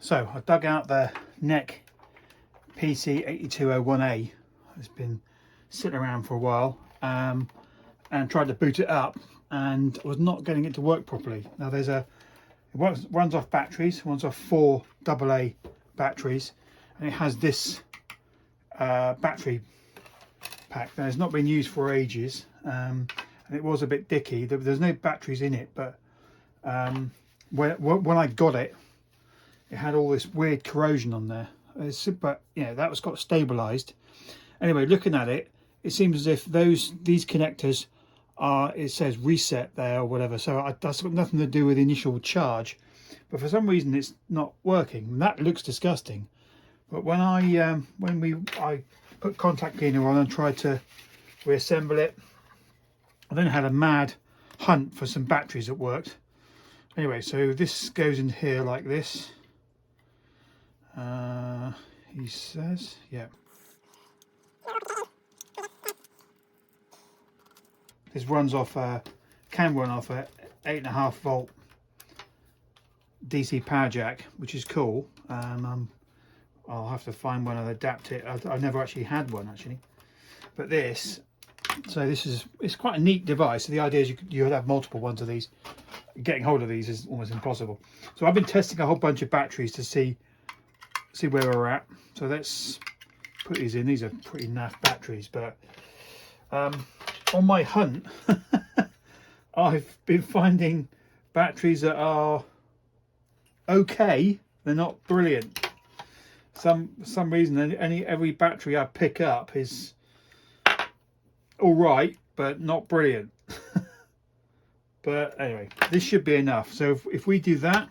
So I dug out the NEC PC8201A. It's been sitting around for a while, and tried to boot it up and was not getting it to work properly. Now it runs off batteries, runs off 4 AA batteries, and it has this battery pack that has not been used for ages, and it was a bit dicky. There's no batteries in it, but when I got it, it had all this weird corrosion on there. But that was got stabilized. Anyway, looking at it, it seems as if these connectors are, it says reset there or whatever, so that's got nothing to do with the initial charge, but for some reason it's not working, and that looks disgusting. But when I put contact cleaner on and tried to reassemble it, I then had a mad hunt for some batteries that worked. Anyway, so this goes in here like this. He says, yeah. This runs off can run off a 8.5 volt DC power jack, which is cool. I'll have to find one and adapt it. I've never actually had one actually, but it's quite a neat device. So the idea is you have multiple ones of these. Getting hold of these is almost impossible. So I've been testing a whole bunch of batteries to see where we're at. So let's put these in. These are pretty naff batteries, but on my hunt I've been finding batteries that are okay. They're not brilliant. For some reason every battery I pick up is all right, but not brilliant. But anyway, this should be enough. So if we do that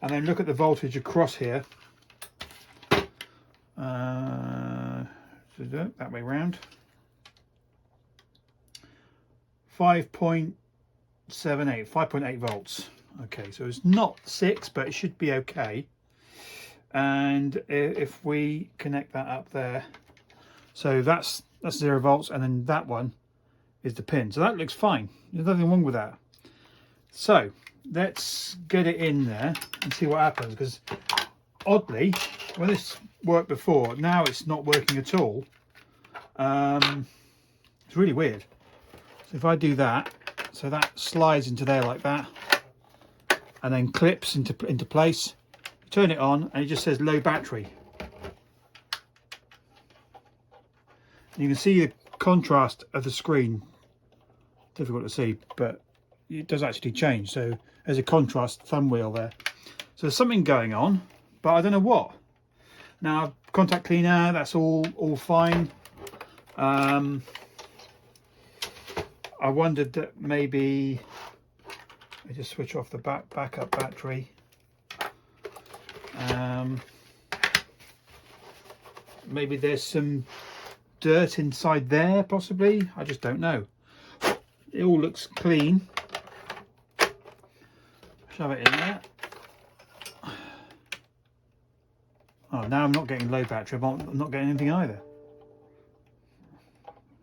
and then look at the voltage across here, that way round, 5.8 volts. Okay, so it's not 6, but it should be okay. And if we connect that up there, so that's 0 volts, and then that one is the pin. So that looks fine. There's nothing wrong with that. So let's get it in there and see what happens, because oddly, when this worked before, now it's not working at all. It's really weird. So if I do that, so that slides into there like that, and then clips into place. Turn it on, and it just says low battery. And you can see the contrast of the screen. Difficult to see, but it does actually change. So there's a contrast thumb wheel there. So there's something going on, but I don't know what. Now contact cleaner, that's all fine. I wondered that maybe I just switch off the backup battery. Maybe there's some dirt inside there, possibly. I just don't know. It all looks clean. Shove it in there. Oh, now I'm not getting low battery. I'm not getting anything either.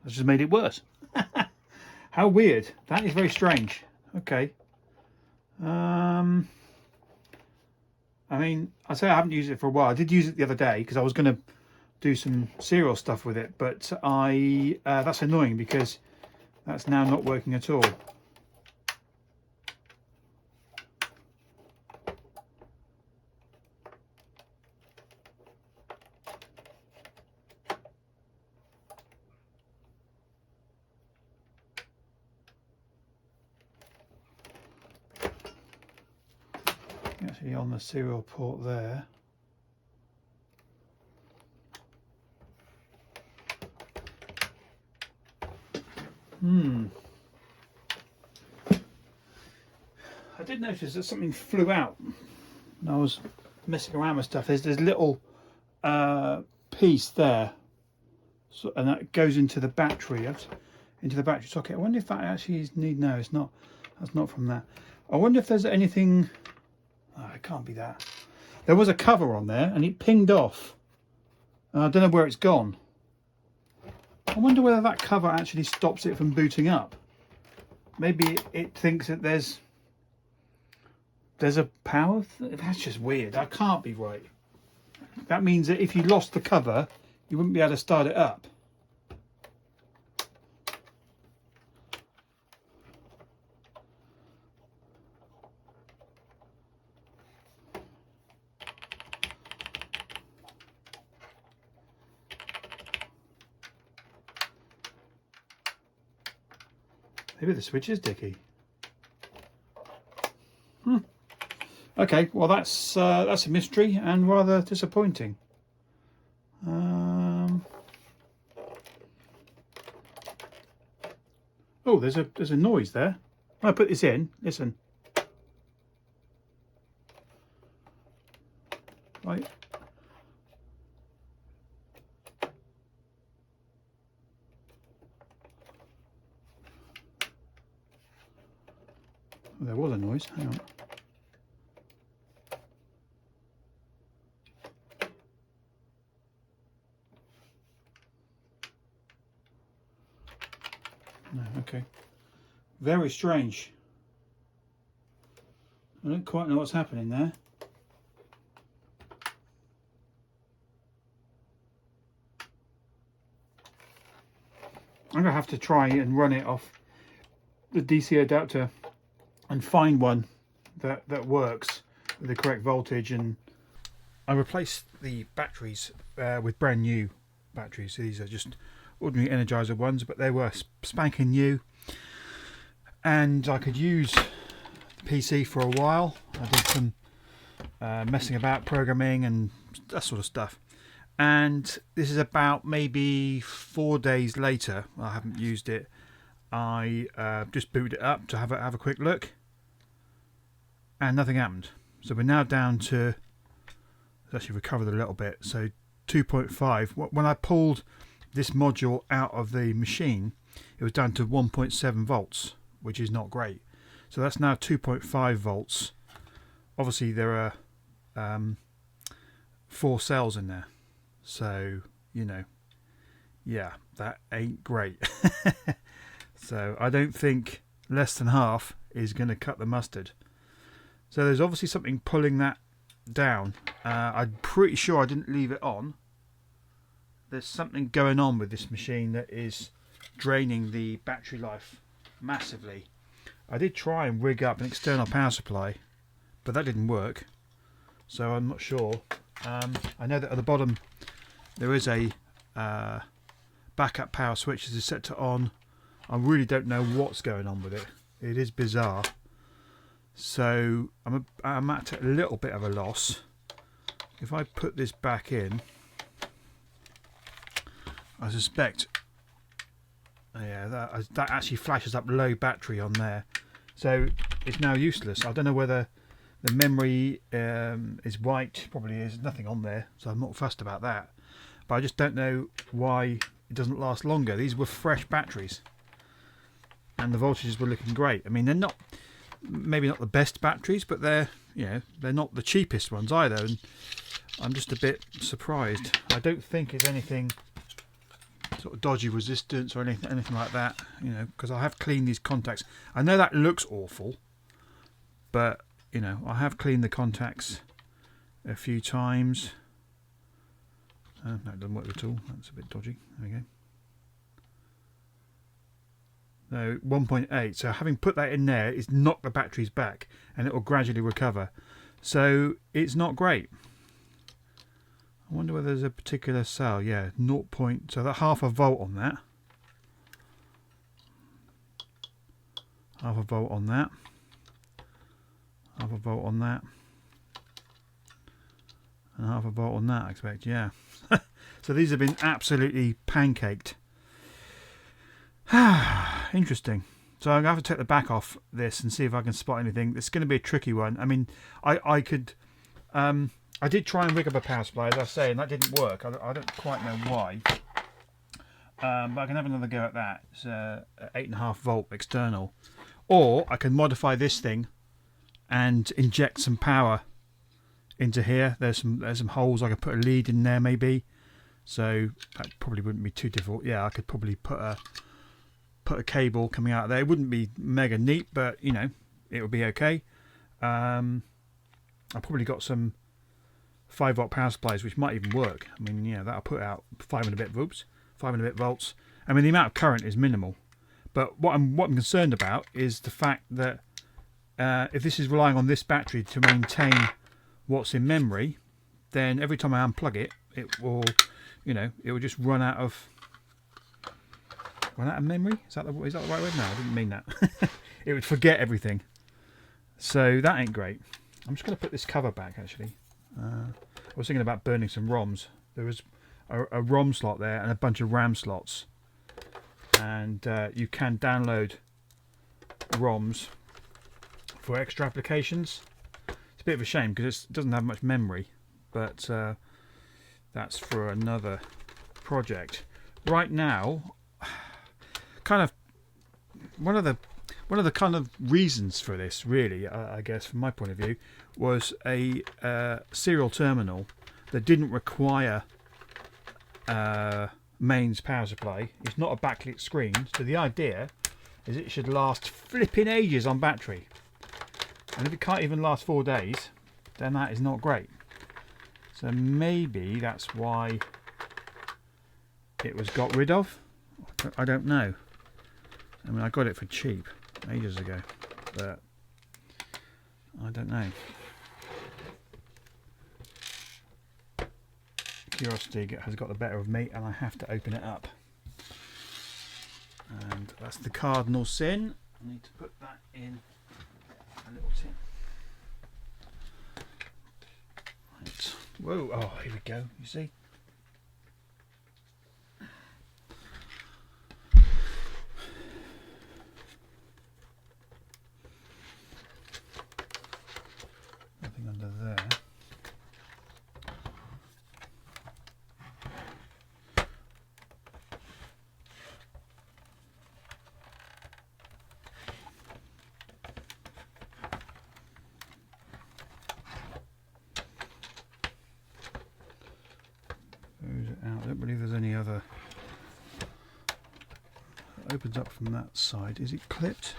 That's just made it worse. How weird. That is very strange. Okay. I mean, I say I haven't used it for a while. I did use it the other day because I was going to do some serial stuff with it, but that's annoying because that's now not working at all. Actually on the serial port there. I did notice that something flew out when I was messing around with stuff. There's this little piece there, so, and that goes into the battery, socket. I wonder if that actually is no, it's not. That's not from that. I wonder if there's anything. Oh, it can't be that. There was a cover on there and it pinged off. I don't know where it's gone. I wonder whether that cover actually stops it from booting up. Maybe it thinks that there's there's a power. That's just weird. That can't be right. That means that if you lost the cover, you wouldn't be able to start it up. Maybe the switch is dicky. Okay, well that's a mystery and rather disappointing. Oh, there's a noise there. I put this in. Listen. Right. Oh, there was a noise. Hang on. No, okay. Very strange. I don't quite know what's happening there. I'm going to have to try and run it off the DC adapter and find one that works with the correct voltage. And I replaced the batteries with brand new batteries. So these are just ordinary Energizer ones, but they were spanking new, and I could use the PC for a while. I did some messing about, programming and that sort of stuff, and this is about maybe 4 days later. I haven't used it. I just booted it up to have a quick look, and nothing happened. So we're now down to, it's actually recovered a little bit, so 2.5. When I pulled this module out of the machine, it was down to 1.7 volts, which is not great. So that's now 2.5 volts. Obviously there are 4 cells in there, so you know, yeah, that ain't great. So I don't think less than half is going to cut the mustard. So there's obviously something pulling that down. I'm pretty sure I didn't leave it on. There's something going on with this machine that is draining the battery life massively. I did try and rig up an external power supply, but that didn't work, so I'm not sure. I know that at the bottom there is a backup power switch that is set to on. I really don't know what's going on with it. It is bizarre. So I'm at a little bit of a loss. If I put this back in, I suspect, yeah, that actually flashes up low battery on there, so it's now useless. I don't know whether the memory is white. Probably is. Nothing on there, so I'm not fussed about that. But I just don't know why it doesn't last longer. These were fresh batteries, and the voltages were looking great. I mean, they're not, maybe not the best batteries, but they're, you know, they're not the cheapest ones either. And I'm just a bit surprised. I don't think it's anything sort of dodgy resistance or anything like that, you know, because I have cleaned these contacts. I know that looks awful, but you know, I have cleaned the contacts a few times. No, it doesn't work at all. That's a bit dodgy. There we go. No, 1.8. So having put that in there, it's knocked the batteries back, and it will gradually recover. So it's not great. I wonder whether there's a particular cell. Yeah, 0. So that half a volt on that. Half a volt on that. Half a volt on that. And half a volt on that, I expect, yeah. So these have been absolutely pancaked. Interesting. So I'm going to have to take the back off this and see if I can spot anything. It's going to be a tricky one. I mean, I could... I did try and rig up a power supply, as I say, and that didn't work. I don't quite know why. But I can have another go at that. It's a 8.5 volt external. Or I can modify this thing and inject some power into here. There's some holes. I could put a lead in there maybe. So that probably wouldn't be too difficult. Yeah, I could probably put a cable coming out of there. It wouldn't be mega neat, but you know, it would be okay. I've probably got some 5-volt power supplies which might even work. I mean, yeah, that'll put out 5 and a bit volts. 5 and a bit volts. I mean, the amount of current is minimal. But what I'm concerned about is the fact that if this is relying on this battery to maintain what's in memory, then every time I unplug it, it will, you know, it will just run out of memory. Is that the right word? No, I didn't mean that. It would forget everything. So that ain't great. I'm just going to put this cover back actually. I was thinking about burning some ROMs. There was a ROM slot there and a bunch of RAM slots, and you can download ROMs for extra applications. It's a bit of a shame because it doesn't have much memory, but that's for another project. Right now, kind of one of the kind of reasons for this, really, I guess from my point of view, was a serial terminal that didn't require mains power supply. It's not a backlit screen, so the idea is it should last flipping ages on battery. And if it can't even last 4 days, then that is not great. So maybe that's why it was got rid of. I don't know. I mean, I got it for cheap ages ago, but I don't know. Curiosity has got the better of me, and I have to open it up. And that's the cardinal sin. I need to put that in a little tin. Right. Whoa! Oh, here we go. You see. Nothing under there. Out. I don't believe there's any other. It opens up from that side. Is it clipped?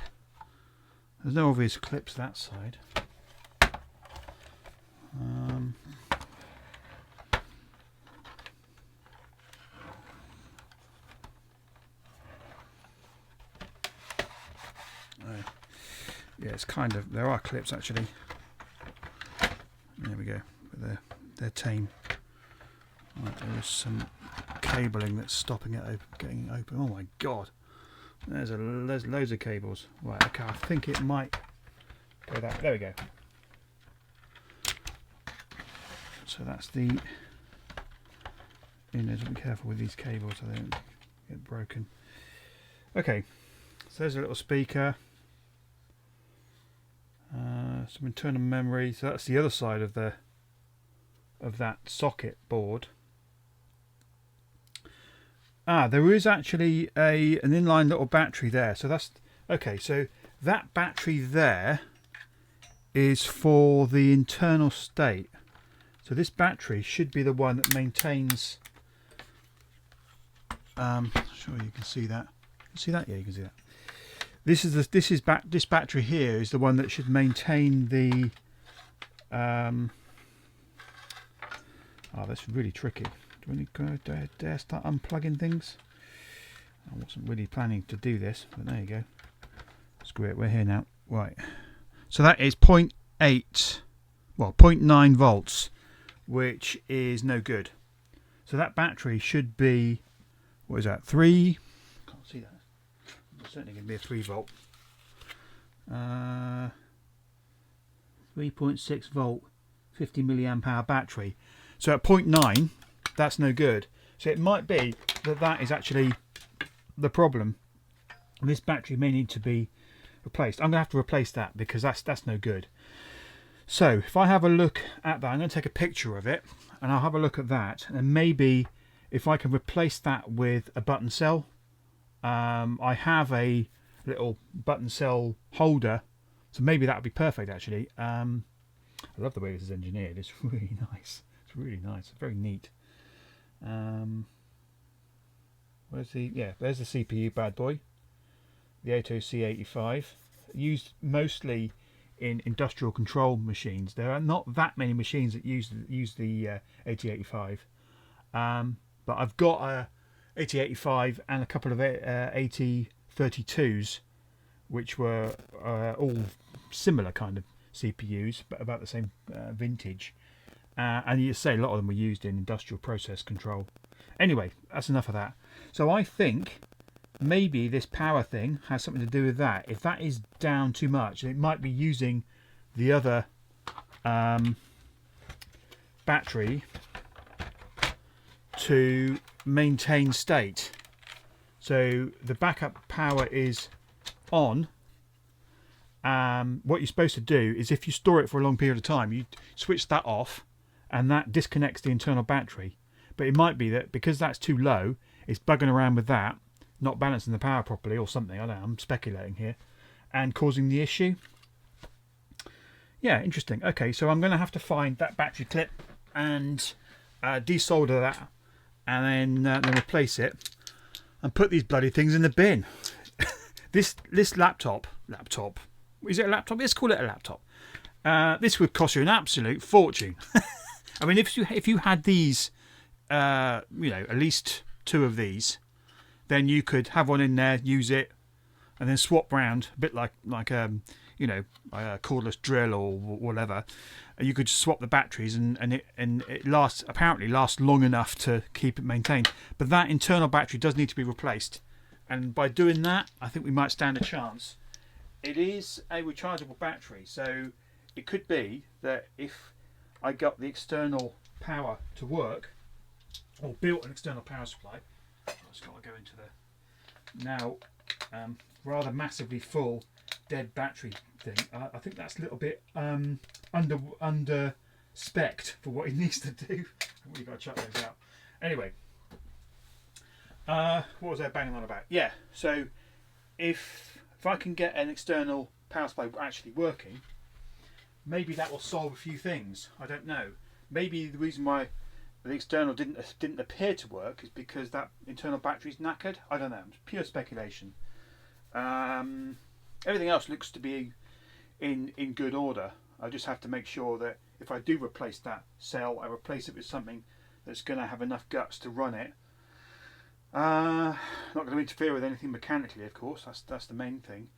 There's no obvious clips that side. Yeah, it's kind of. There are clips actually. There we go. But they're tame. Right, there is some cabling that's stopping it getting open. Oh my god, there's loads of cables. Right, okay, I think it might go that. There we go. So that's the. You know, just be careful with these cables so they don't get broken. Okay, so there's a little speaker. Some internal memory. So that's the other side of that socket board. There is actually an inline little battery there. So that's okay. So that battery there is for the internal state. So this battery should be the one that maintains. Sure, you can see that. See that? Yeah, you can see that. This battery here is the one that should maintain the. Oh, that's really tricky. Do I dare start unplugging things? I wasn't really planning to do this, but there you go. Screw it, we're here now. Right. So that is 0.9 volts, which is no good. So that battery should be, what is that, 3? Can't see that. It's certainly going to be a 3 volt. 3.6 volt, 50 milliamp hour battery. So at 0.9, that's no good. So it might be that is actually the problem. This battery may need to be replaced. I'm going to have to replace that because that's no good. So if I have a look at that, I'm going to take a picture of it and I'll have a look at that. And maybe if I can replace that with a button cell. I have a little button cell holder, so maybe that would be perfect actually. I love the way this is engineered. It's really nice. It's really nice. It's very neat. There's the CPU bad boy, the 80C85, used mostly in industrial control machines. There are not that many machines that use the 8085, but I've got a 8085 and a couple of 8032s, which were all similar kind of CPUs, but about the same vintage. And you say a lot of them were used in industrial process control. Anyway, that's enough of that. So I think maybe this power thing has something to do with that. If that is down too much, it might be using the other battery to maintain state. So the backup power is on. What you're supposed to do is, if you store it for a long period of time, you switch that off and that disconnects the internal battery. But it might be that because that's too low, it's bugging around with that, not balancing the power properly or something. I don't know, I'm speculating here, and causing the issue. Yeah, interesting. Okay, so I'm going to have to find that battery clip and desolder that, and then replace it and put these bloody things in the bin. This laptop, is it a laptop? Let's call it a laptop. This would cost you an absolute fortune. I mean, if you had these, you know, at least 2 of these, then you could have one in there, use it, and then swap round, a bit like you know, a cordless drill or whatever. And you could just swap the batteries, and it apparently lasts long enough to keep it maintained. But that internal battery does need to be replaced, and by doing that, I think we might stand a chance. It is a rechargeable battery, so it could be that if I got the external power to work, or built an external power supply, I've just got to go into the now rather massively full dead battery thing. I think that's a little bit under spec'd for what it needs to do. I've really got to chuck those out. Anyway, what was I banging on about? Yeah, so if I can get an external power supply actually working, maybe that will solve a few things. I don't know. Maybe the reason why the external didn't appear to work is because that internal battery's knackered. I don't know. It's pure speculation. Everything else looks to be in good order. I just have to make sure that if I do replace that cell, I replace it with something that's going to have enough guts to run it. Not going to interfere with anything mechanically, of course. That's the main thing.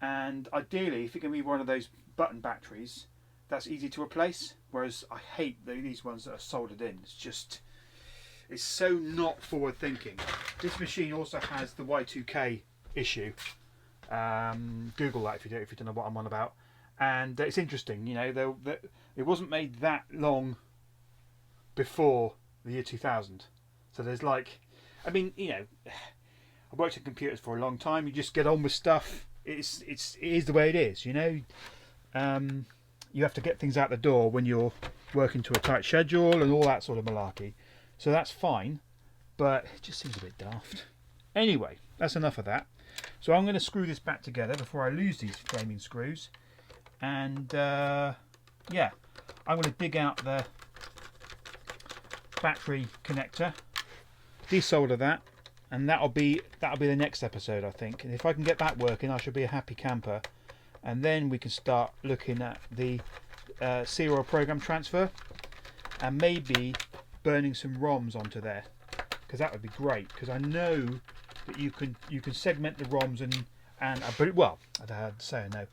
And ideally, if it can be one of those button batteries, that's easy to replace. Whereas I hate these ones that are soldered in. It's so not forward thinking. This machine also has the Y2K issue. Google that if you don't know what I'm on about. And it's interesting, you know, it wasn't made that long before the year 2000. So there's like, I mean, you know, I've worked on computers for a long time. You just get on with stuff. It is the way it is, you know. You have to get things out the door when you're working to a tight schedule and all that sort of malarkey. So that's fine, but it just seems a bit daft. Anyway, that's enough of that. So I'm going to screw this back together before I lose these flaming screws. And yeah, I'm going to dig out the battery connector, desolder that, and that'll be the next episode, I think. And if I can get that working, I should be a happy camper. And then we can start looking at the serial program transfer and maybe burning some ROMs onto there, because that would be great. Because I know that you can segment the ROMs and well, I don't have to say I know.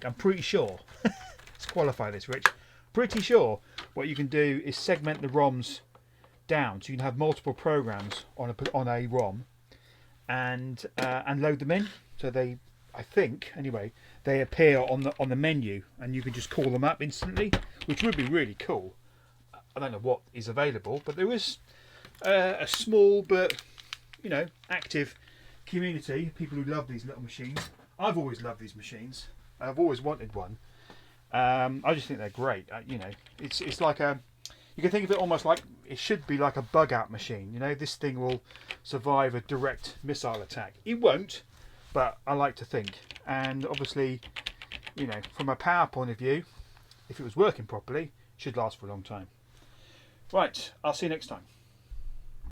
I'm pretty sure. Let's qualify this, Rich. Pretty sure what you can do is segment the ROMs down, so you can have multiple programs on a ROM, and load them in. So they, I think anyway, they appear on the menu, and you can just call them up instantly, which would be really cool. I don't know what is available, but there is a small but, you know, active community of people who love these little machines. I've always loved these machines. I've always wanted one. I just think they're great. You know, it's like you can think of it almost like it should be like a bug out machine. You know, this thing will survive a direct missile attack. It won't, but I like to think. And obviously, you know, from a power point of view, if it was working properly, it should last for a long time. Right, I'll see you next time.